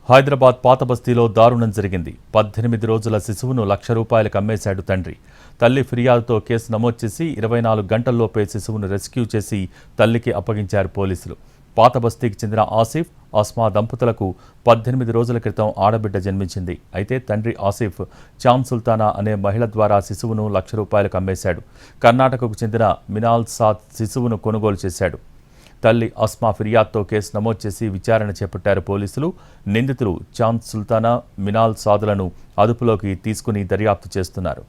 హైదరాబాద్ పాత బస్తీలో దారుణం జరిగింది. 18 రోజుల శిశువును ₹1,00,000 అమ్మేశాడు తండ్రి. తల్లి ఫిర్యాదుతో కేసు నమోదు చేసి 24 గంటల్లోపే శిశువును రెస్క్యూ చేసి తల్లికి అప్పగించారు పోలీసులు. పాత బస్తీకి చెందిన ఆసిఫ్, అస్మా దంపతులకు 18 రోజుల క్రితం ఆడబిడ్డ జన్మించింది. అయితే తండ్రి ఆసిఫ్ చాంద్ సుల్తానా అనే మహిళ ద్వారా శిశువును ₹1,00,000 అమ్మేశాడు. కర్ణాటకకు చెందిన మినాల్ సాద్ శిశువును కొనుగోలు చేశాడు. తల్లి అస్మా ఫిర్యాదుతో కేసు నమోదు చేసి విచారణ చేపట్టారు పోలీసులు. నిందితులు చాంద్ సుల్తానా, మినాల్ సాదులను అదుపులోకి తీసుకుని దర్యాప్తు చేస్తున్నారు.